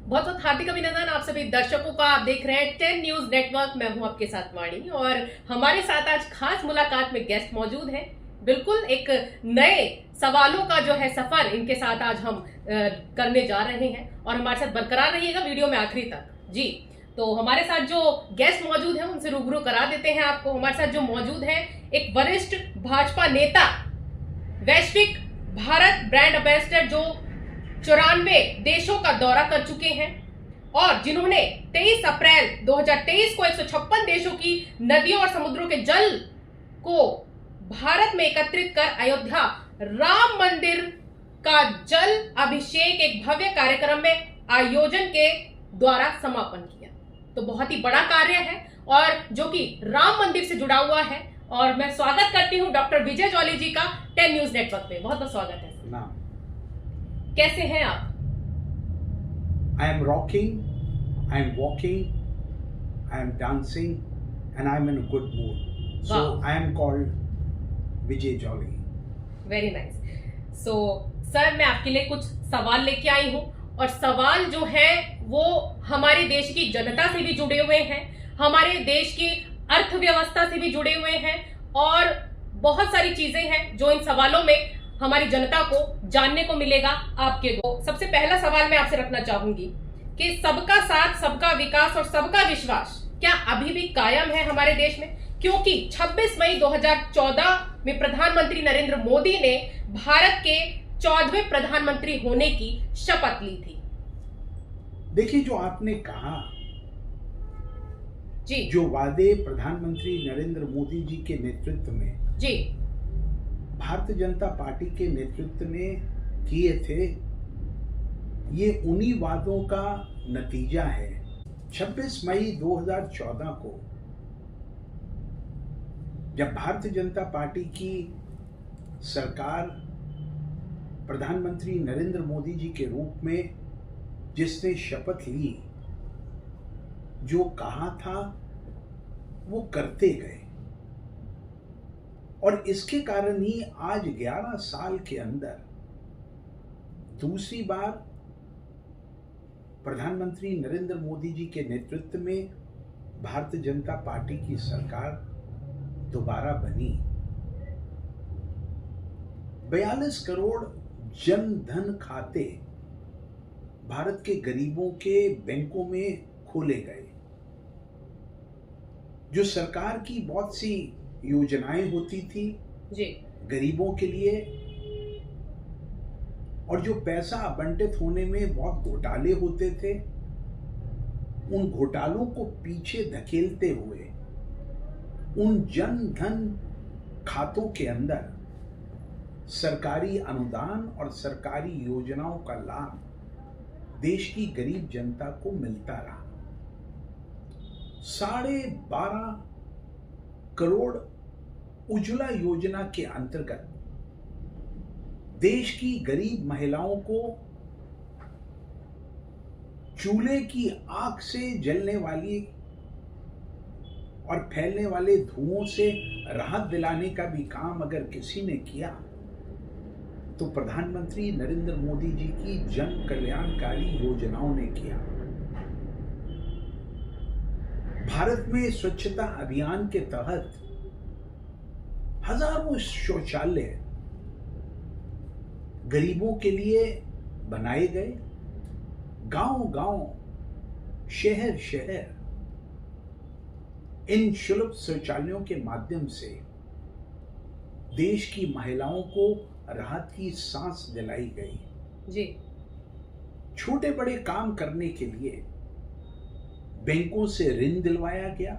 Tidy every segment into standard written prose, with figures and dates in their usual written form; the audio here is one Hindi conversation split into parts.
बहुत बहुत हार्दिक अभिनंदन आप सभी दर्शकों का। आप देख रहे हैं 10 न्यूज नेटवर्क। मैं हूं आपके साथ वाणी और हमारे साथ आज खास मुलाकात में गेस्ट मौजूद हैं। बिल्कुल एक नए सवालों का जो है सफर इनके साथ आज हम करने जा रहे हैं और हमारे साथ बरकरार रहिएगा वीडियो में आखिरी तक जी। तो हमारे साथ जो गेस्ट मौजूद हैं उनसे रूबरू करा देते हैं आपको। हमारे साथ जो मौजूद हैं एक वरिष्ठ भाजपा नेता, वैश्विक भारत ब्रांड एम्बेसडर जो 94 देशों का दौरा कर चुके हैं और जिन्होंने 23 अप्रैल 2023 को 156 देशों की नदियों और समुद्रों के जल को भारत में एकत्रित कर अयोध्या राम मंदिर का जल अभिषेक एक भव्य कार्यक्रम में आयोजन के द्वारा समापन किया। तो बहुत ही बड़ा कार्य है और जो कि राम मंदिर से जुड़ा हुआ है। और मैं स्वागत करती हूं डॉक्टर विजय जॉली जी का 10 न्यूज नेटवर्क पे। बहुत बहुत स्वागत है। कैसे हैं आप? I am rocking, I am walking, I am dancing, and I am in a good mood. So I am called Vijay Jolly. Very nice. So sir, मैं आपके लिए कुछ सवाल लेके आई हूँ और सवाल जो है वो हमारे देश की जनता से भी जुड़े हुए हैं, हमारे देश की अर्थव्यवस्था से भी जुड़े हुए हैं और बहुत सारी चीजें हैं जो इन सवालों में हमारी जनता को जानने को मिलेगा आपके दो। सबसे पहला सवाल मैं आपसे रखना चाहूंगी कि सबका साथ, सबका विकास और सबका विश्वास क्या अभी भी कायम है हमारे देश में? क्योंकि 26 मई 2014 में प्रधानमंत्री नरेंद्र मोदी ने भारत के 14वें प्रधानमंत्री होने की शपथ ली थी। देखिए, जो आपने कहा जी, जो वादे प्रधानमंत्री नरेंद्र मोदी जी के नेतृत्व में जी भारतीय जनता पार्टी के नेतृत्व ने किए थे, ये उन्हीं वादों का नतीजा है। 26 मई 2014 को जब भारतीय जनता पार्टी की सरकार प्रधानमंत्री नरेंद्र मोदी जी के रूप में जिसने शपथ ली, जो कहा था वो करते गए और इसके कारण ही आज 11 साल के अंदर दूसरी बार प्रधानमंत्री नरेंद्र मोदी जी के नेतृत्व में भारतीय जनता पार्टी की सरकार दोबारा बनी। 42 करोड़ जन धन खाते भारत के गरीबों के बैंकों में खोले गए। जो सरकार की बहुत सी योजनाएं होती थी जी गरीबों के लिए और जो पैसा आवंटित होने में बहुत घोटाले होते थे, उन घोटालों को पीछे धकेलते हुए उन जन धन खातों के अंदर सरकारी अनुदान और सरकारी योजनाओं का लाभ देश की गरीब जनता को मिलता रहा। 12.5 करोड़ उज्ज्वला योजना के अंतर्गत देश की गरीब महिलाओं को चूल्हे की आग से जलने वाली और फैलने वाले धुओं से राहत दिलाने का भी काम अगर किसी ने किया तो प्रधानमंत्री नरेंद्र मोदी जी की जन कल्याणकारी योजनाओं ने किया। भारत में स्वच्छता अभियान के तहत हजारों शौचालय गरीबों के लिए बनाए गए। गांव-गांव, शहर-शहर इन सुलभ शौचालयों के माध्यम से देश की महिलाओं को राहत की सांस दिलाई गई जी। छोटे बड़े काम करने के लिए बैंकों से ऋण दिलवाया गया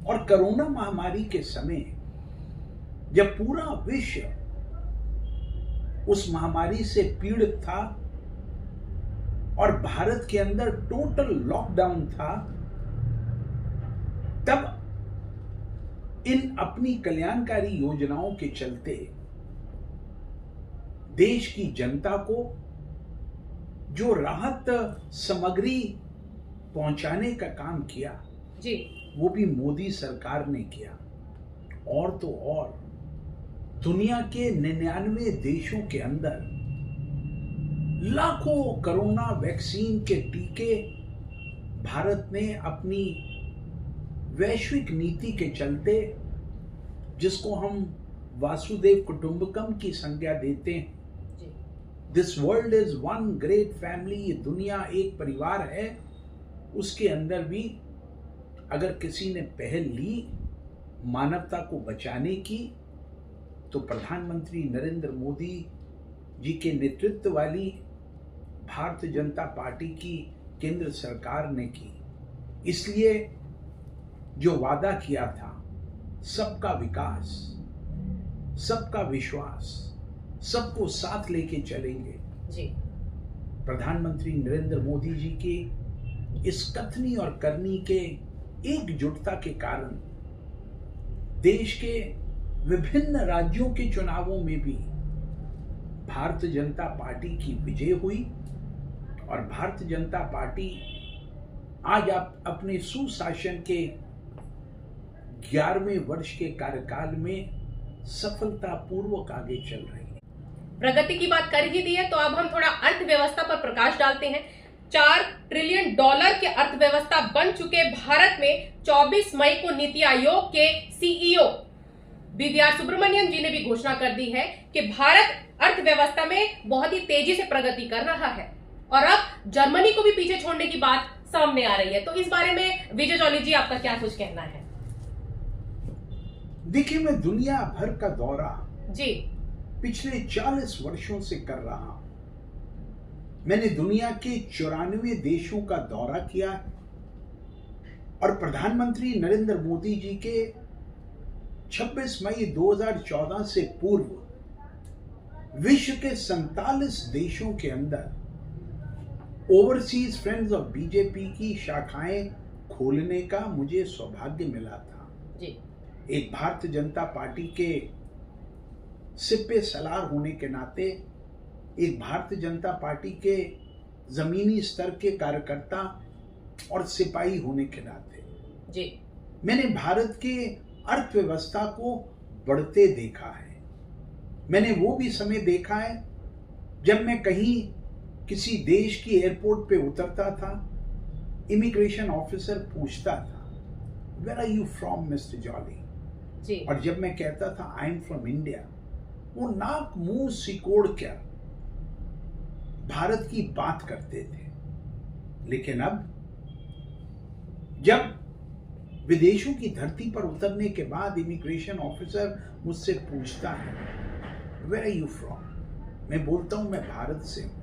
और कोरोना महामारी के समय जब पूरा विश्व उस महामारी से पीड़ित था और भारत के अंदर टोटल लॉकडाउन था, तब इन अपनी कल्याणकारी योजनाओं के चलते देश की जनता को जो राहत सामग्री पहुंचाने का काम किया जी, वो भी मोदी सरकार ने किया। और तो और दुनिया के 99 देशों के अंदर लाखों कोरोना वैक्सीन के टीके भारत ने अपनी वैश्विक नीति के चलते, जिसको हम वासुदेव कुटुंबकम की संज्ञा देते हैं, this world is one great family, ये दुनिया एक परिवार है, उसके अंदर भी अगर किसी ने पहल ली मानवता को बचाने की, तो प्रधानमंत्री नरेंद्र मोदी जी के नेतृत्व वाली भारतीय जनता पार्टी की केंद्र सरकार ने की। इसलिए जो वादा किया था, सबका विकास, सबका विश्वास, सबको साथ लेके चलेंगे जी, प्रधानमंत्री नरेंद्र मोदी जी की इस कथनी और करनी के एकजुटता के कारण देश के विभिन्न राज्यों के चुनावों में भी भारतीय जनता पार्टी की विजय हुई और भारतीय जनता पार्टी आज आप अपने सुशासन के 11वें वर्ष के कार्यकाल में सफलतापूर्वक आगे चल रही है। प्रगति की बात कर ही दी है, तो अब हम थोड़ा अर्थव्यवस्था पर प्रकाश डालते हैं। $4 ट्रिलियन की अर्थव्यवस्था बन चुके भारत में 24 मई को नीति आयोग के सीईओ बीवीआर सुब्रमण्यन जी ने भी घोषणा कर दी है कि भारत अर्थव्यवस्था में बहुत ही तेजी से प्रगति कर रहा है और अब जर्मनी को भी पीछे छोड़ने की बात सामने आ रही है। तो इस बारे में विजय जॉली जी, आपका क्या कुछ कहना है? देखिए, मैं दुनिया भर का दौरा जी पिछले 40 वर्षों से कर रहा हूं। मैंने दुनिया के 94 देशों का दौरा किया और प्रधानमंत्री नरेंद्र मोदी जी के 26 मई 2014 से पूर्व विश्व के 47 देशों के अंदर ओवरसीज फ्रेंड्स ऑफ बीजेपी की शाखाएं खोलने का मुझे सौभाग्य मिला था। जी, एक भारतीय जनता पार्टी के सिपे सलार होने के नाते, एक भारतीय जनता पार्टी के जमीनी स्तर के कार्यकर्ता और सिपाही होने के नाते जी, मैंने भारत के अर्थव्यवस्था को बढ़ते देखा है। मैंने वो भी समय देखा है जब मैं कहीं किसी देश की एयरपोर्ट पे उतरता था, इमिग्रेशन ऑफिसर पूछता था, where are you from mister Jolly? जी, और जब मैं कहता था आई एम फ्रॉम इंडिया, वो नाक मुंह सिकोड़ कर भारत की बात करते थे। लेकिन अब जब विदेशों की धरती पर उतरने के बाद इमिग्रेशन ऑफिसर मुझसे पूछता है वेयर आर यू फ्रॉम, मैं बोलता हूं मैं भारत से हूं।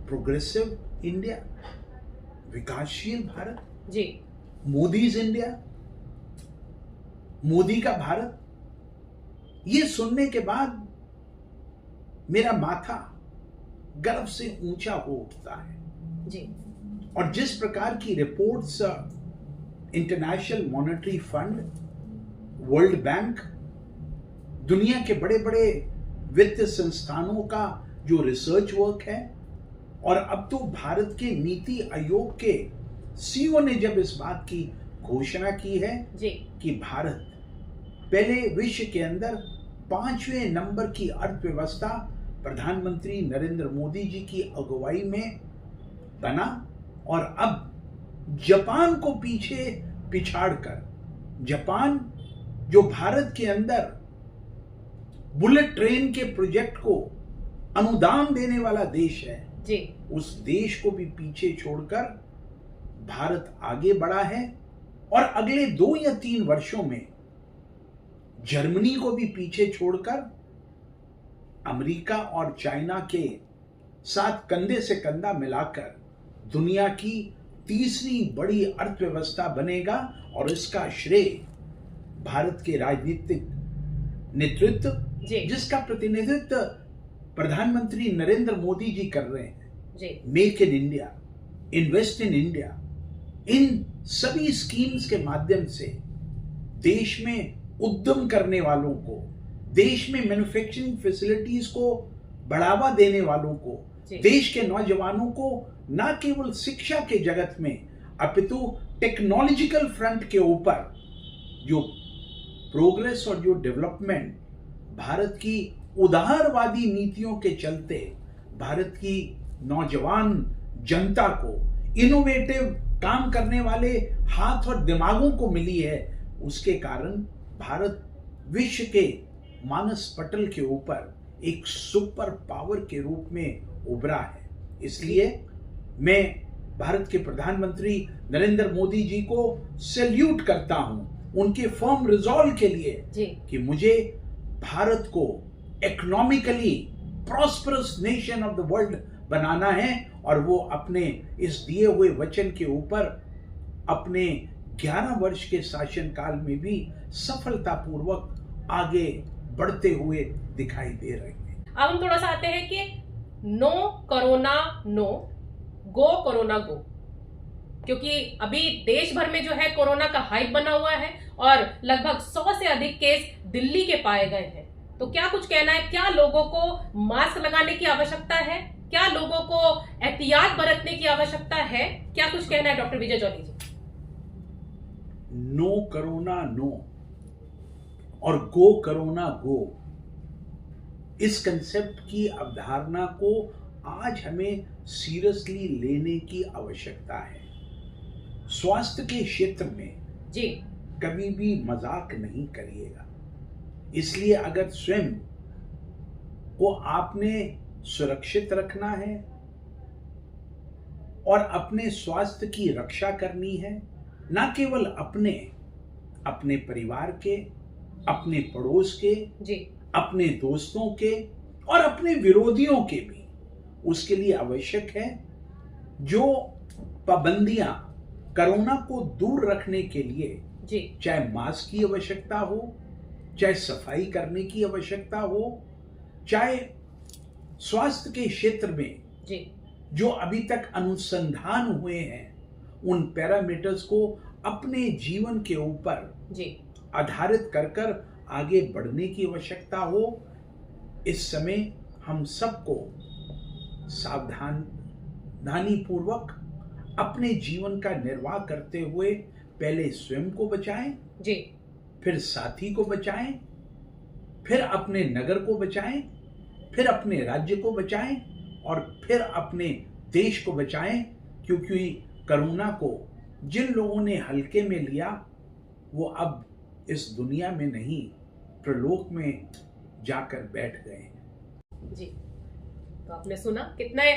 प्रोग्रेसिव इंडिया, विकासशील भारत, जी, मोदीज इंडिया, मोदी का भारत, ये सुनने के बाद मेरा माथा गर्व से ऊंचा हो उठता है। जी, और जिस प्रकार की reports international monetary fund, world bank, दुनिया के बड़े बड़े वित्त संस्थानों का जो रिसर्च वर्क है, और अब तो भारत के नीति आयोग के सीईओ ने जब इस बात की घोषणा की है जी, कि भारत पहले विश्व के अंदर 5वें नंबर की अर्थव्यवस्था प्रधानमंत्री नरेंद्र मोदी जी की अगुवाई में बना, और अब जापान को पीछे पिछाड़कर, जापान जो भारत के अंदर बुलेट ट्रेन के प्रोजेक्ट को अनुदान देने वाला देश है जी, उस देश को भी पीछे छोड़कर भारत आगे बढ़ा है। और अगले 2 या 3 वर्षों में जर्मनी को भी पीछे छोड़कर अमेरिका और चाइना के साथ कंधे से कंधा मिलाकर दुनिया की तीसरी बड़ी अर्थव्यवस्था बनेगा। और इसका श्रेय भारत के राजनीतिक नेतृत्व, जिसका प्रतिनिधित्व प्रधानमंत्री नरेंद्र मोदी जी कर रहे हैं, make in India, invest in India, इन सभी स्कीम्स के माध्यम से देश में उद्यम करने वालों को, देश में मैन्युफैक्चरिंग फैसिलिटीज को बढ़ावा देने वालों को, देश के नौजवानों को न केवल शिक्षा के जगत में अपितु टेक्नोलॉजिकल फ्रंट के ऊपर जो प्रोग्रेस और जो डेवलपमेंट भारत की उदारवादी नीतियों के चलते भारत की नौजवान जनता को, इनोवेटिव काम करने वाले हाथ और दिमागों को मिली है, उसके कारण भारत विश्व के मानस पटल के ऊपर एक सुपर पावर के रूप में उभरा है। इसलिए मैं भारत के प्रधानमंत्री नरेंद्र मोदी जी को सैल्यूट करता हूं उनके फर्म रिजॉल्व के लिए कि मुझे भारत को economically prosperous nation of the world बनाना है, और वो अपने इस दिए हुए वचन के ऊपर अपने 11 वर्ष के शासनकाल में भी सफलतापूर्वक आगे बढ़ते हुए दिखाई दे रहे हैं। अब हम थोड़ा सा आते हैं कि no corona no, go corona go, क्योंकि अभी देश भर में जो है कोरोना का हाइप बना हुआ है और लगभग 100 से अधिक केस दिल्ली के पाए गए हैं। तो क्या कुछ कहना है, क्या लोगों को मास्क लगाने की आवश्यकता है, क्या लोगों को एहतियात बरतने की आवश्यकता है, क्या कुछ कहना है डॉक्टर विजय जॉली जी? नो कोरोना नो और गो कोरोना गो, इस कंसेप्ट की अवधारणा को आज हमें सीरियसली लेने की आवश्यकता है। स्वास्थ्य के क्षेत्र में जी कभी भी मजाक नहीं करिएगा। इसलिए अगर स्वयं को आपने सुरक्षित रखना है और अपने स्वास्थ्य की रक्षा करनी है, न केवल अपने परिवार के, अपने पड़ोस के जी, अपने दोस्तों के और अपने विरोधियों के भी, उसके लिए आवश्यक है जो पाबंदियां कोरोना को दूर रखने के लिए जी, चाहे मास्क की आवश्यकता हो, चाहे सफाई करने की आवश्यकता हो, चाहे स्वास्थ्य के क्षेत्र में जी, जो अभी तक अनुसंधान हुए हैं उन पैरामीटर्स को अपने जीवन के ऊपर जी, आधारित कर आगे बढ़ने की आवश्यकता हो। इस समय हम सबको सावधानी पूर्वक अपने जीवन का निर्वाह करते हुए पहले स्वयं को बचाएं, जी, फिर साथी को बचाएं, फिर अपने नगर को बचाएं, फिर अपने राज्य को बचाएं और फिर अपने देश को बचाएं, क्योंकि कोरोना को जिन लोगों ने हल्के में लिया वो अब इस दुनिया में नहीं, प्रलोक में जाकर बैठ गए हैं। जी, तो आपने सुना कितने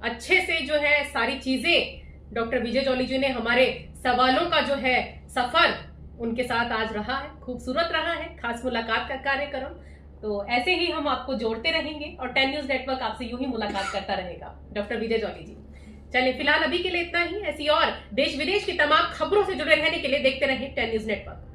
अच्छे से जो है सारी चीजें डॉक्टर विजय जॉली जी ने हमारे सवालों का जो है सफर उनके साथ आज रहा है, खूबसूरत रहा है खास मुलाकात का कार्यक्रम। तो ऐसे ही हम आपको जोड़ते रहेंगे और 10 न्यूज नेटवर्क आपसे यूं ही मुलाकात करता रहेगा डॉक्टर विजय जॉली जी। चलिए फिलहाल अभी के लिए इतना ही। ऐसी और देश विदेश की तमाम खबरों से जुड़े रहने के लिए देखते रहिए 10 न्यूज नेटवर्क।